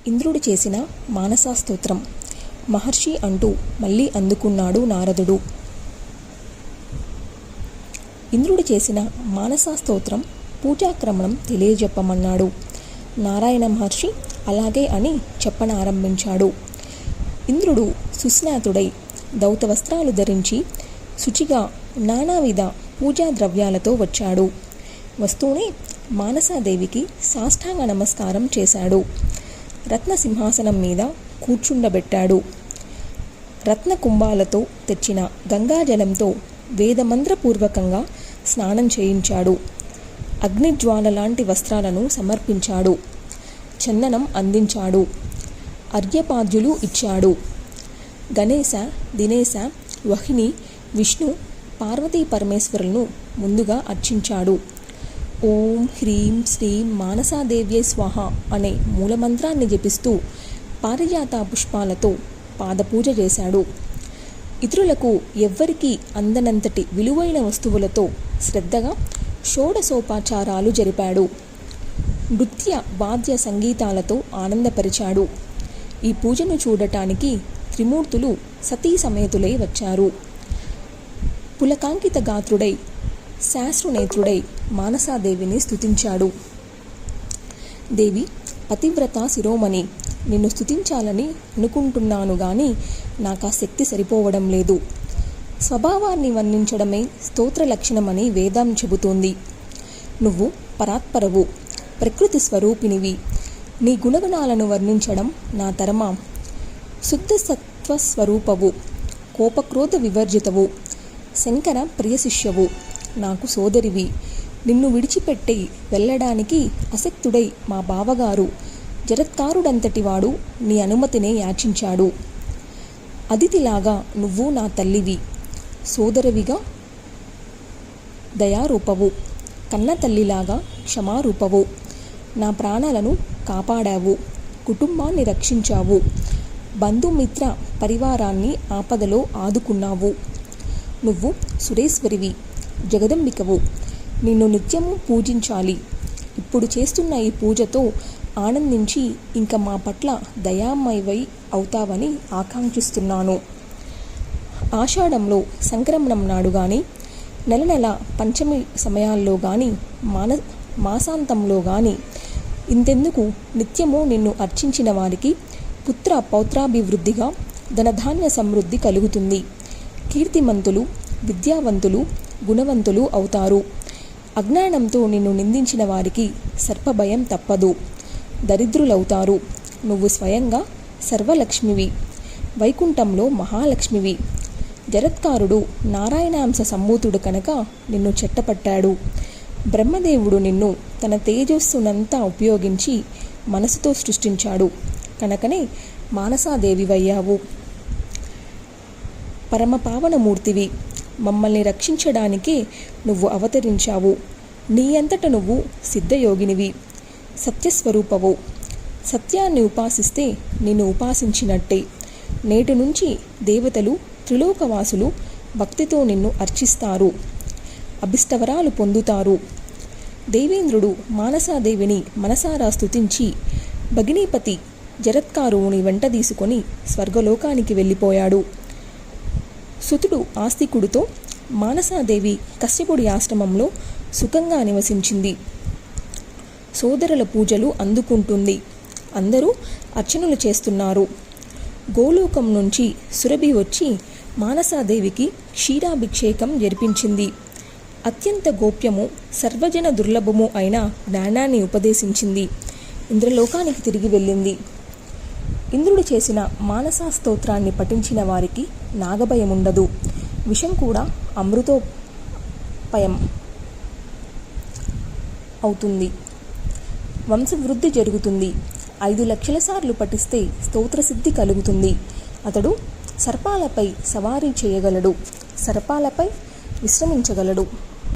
ఇంద్రుడు చేసిన మానసా స్తోత్రం. మహర్షి అంటూ మళ్ళీ అందుకున్నాడు నారదుడు. ఇంద్రుడు చేసిన మానసా స్తోత్రం పూజాక్రమణం తెలియజెప్పమన్నాడు. నారాయణ మహర్షి అలాగే అని చెప్పనారంభించాడు. ఇంద్రుడు సుస్నాతుడై దౌత వస్త్రాలు ధరించి శుచిగా నానావిధ పూజా ద్రవ్యాలతో వచ్చాడు. వస్తూనే మానసాదేవికి సాష్టాంగ నమస్కారం చేశాడు. రత్న సింహాసనం మీద కూర్చుండబెట్టాడు. రత్న కుంభాలతో తెచ్చిన గంగాజలంతో వేదమంత్రపూర్వకంగా స్నానం చేయించాడు. అగ్నిజ్వాల లాంటి వస్త్రాలను సమర్పించాడు. చందనం అందించాడు. అర్ఘ్యపాద్యులు ఇచ్చాడు. గణేశ, దినేశ, వహిని, విష్ణు, పార్వతీ పరమేశ్వరులను ముందుగా అర్చించాడు. ఓం హ్రీం శ్రీం మానసాదేవ్యై స్వాహ అనే మూలమంత్రాన్ని జపిస్తూ పారిజాత పుష్పాలతో పాదపూజ చేశాడు. ఇతరులకు ఎవ్వరికీ అందనంతటి విలువైన వస్తువులతో శ్రద్ధగా షోడశోపచారాలు జరిపాడు. నృత్య వాద్య సంగీతాలతో ఆనందపరిచాడు. ఈ పూజను చూడటానికి త్రిమూర్తులు సతీ సమేతులై వచ్చారు. పులకాంకిత గాత్రుడై శాస్త్రునేత్రుడై మానసాదేవిని స్తుతించాడు. దేవి, పతివ్రత శిరోమణి, నిన్ను స్తుతించాలని అనుకుంటున్నాను గాని నాకు ఆ శక్తి సరిపోవడం లేదు. స్వభావాన్ని వర్ణించడమే స్తోత్ర లక్షణమని వేదం చెబుతోంది. నువ్వు పరాత్పరవు, ప్రకృతి స్వరూపినివి. నీ గుణగణాలను వర్ణించడం నా తరమా. శుద్ధ సత్వస్వరూపవు, కోపక్రోధ వివర్జితవు, శంకర ప్రియశిష్యవు, నాకు సోదరివి. నిన్ను విడిచిపెట్టి వెళ్ళడానికి అసక్తుడై మా బావగారు జరత్కారుడంతటివాడు నీ అనుమతినే యాచించాడు. అదితిలాగా నువ్వు నా తల్లివి, సోదరివిగా దయారూపవు, కన్న తల్లిలాగా క్షమారూపవు. నా ప్రాణాలను కాపాడావు, కుటుంబాన్ని రక్షించావు, బంధుమిత్ర పరివారాన్ని ఆపదలో ఆదుకున్నావు. నువ్వు సురేశ్వరివి, జగదంబికవు. నిన్ను నిత్యము పూజించాలి. ఇప్పుడు చేస్తున్న ఈ పూజతో ఆనందించి ఇంకా మా పట్ల దయామయవై అవుతావని ఆకాంక్షిస్తున్నాను. ఆషాఢంలో సంక్రమణం నాడు కానీ, నెల నెల పంచమి సమయాల్లో కానీ, మాసాంతంలో కానీ ఇంతెందుకు నిత్యము నిన్ను అర్చించిన వారికి పుత్ర పౌత్రాభివృద్ధిగా ధనధాన్య సమృద్ధి కలుగుతుంది. కీర్తిమంతులు, విద్యావంతులు, గుణవంతులు అవుతారు. అజ్ఞానంతో నిన్ను నిందించిన వారికి సర్పభయం తప్పదు, దరిద్రులవుతారు. నువ్వు స్వయంగా సర్వలక్ష్మివి, వైకుంఠంలో మహాలక్ష్మివి. జరత్కారుడు నారాయణాంశ సంభూతుడు కనుక నిన్ను చెట్టపట్టాడు. బ్రహ్మదేవుడు నిన్ను తన తేజస్సునంతా ఉపయోగించి మనసుతో సృష్టించాడు కనుకనే మానసాదేవివయ్యావు. పరమపావనమూర్తివి, మమ్మల్ని రక్షించడానికే నువ్వు అవతరించావు. నీ అంతట నువ్వు సిద్ధయోగినివి, సత్యస్వరూపవు. సత్యాన్ని ఉపాసిస్తే నిన్ను ఉపాసించినట్టే. నేటి నుంచి దేవతలు, త్రిలోకవాసులు భక్తితో నిన్ను అర్చిస్తారు, అభిష్టవరాలు పొందుతారు. దేవేంద్రుడు మానసాదేవిని మనసారా స్తుతించి భగినీపతి జరత్కారుని వెంట తీసుకొని స్వర్గలోకానికి వెళ్ళిపోయాడు. సుతుడు ఆస్తికుడితో మానసాదేవి కశ్యపుడి ఆశ్రమంలో సుఖంగా నివసించింది. సోదరుల పూజలు అందుకుంటుంది. అందరూ అర్చనలు చేస్తున్నారు. గోలోకం నుంచి సురభి వచ్చి మానసాదేవికి క్షీరాభిషేకం జరిపించింది. అత్యంత గోప్యము, సర్వజన దుర్లభము అయిన జ్ఞానాన్ని ఉపదేశించింది. ఇంద్రలోకానికి తిరిగి వెళ్ళింది. ఇంద్రుడు చేసిన మానసా స్తోత్రాన్ని పఠించిన వారికి నాగభయముండదు. విషం కూడా అమృతోపయం అవుతుంది. వంశవృద్ధి జరుగుతుంది. 5 లక్షల సార్లు పఠిస్తే స్తోత్రసిద్ధి కలుగుతుంది. అతడు సర్పాలపై సవారీ చేయగలడు, సర్పాలపై విశ్రమించగలడు.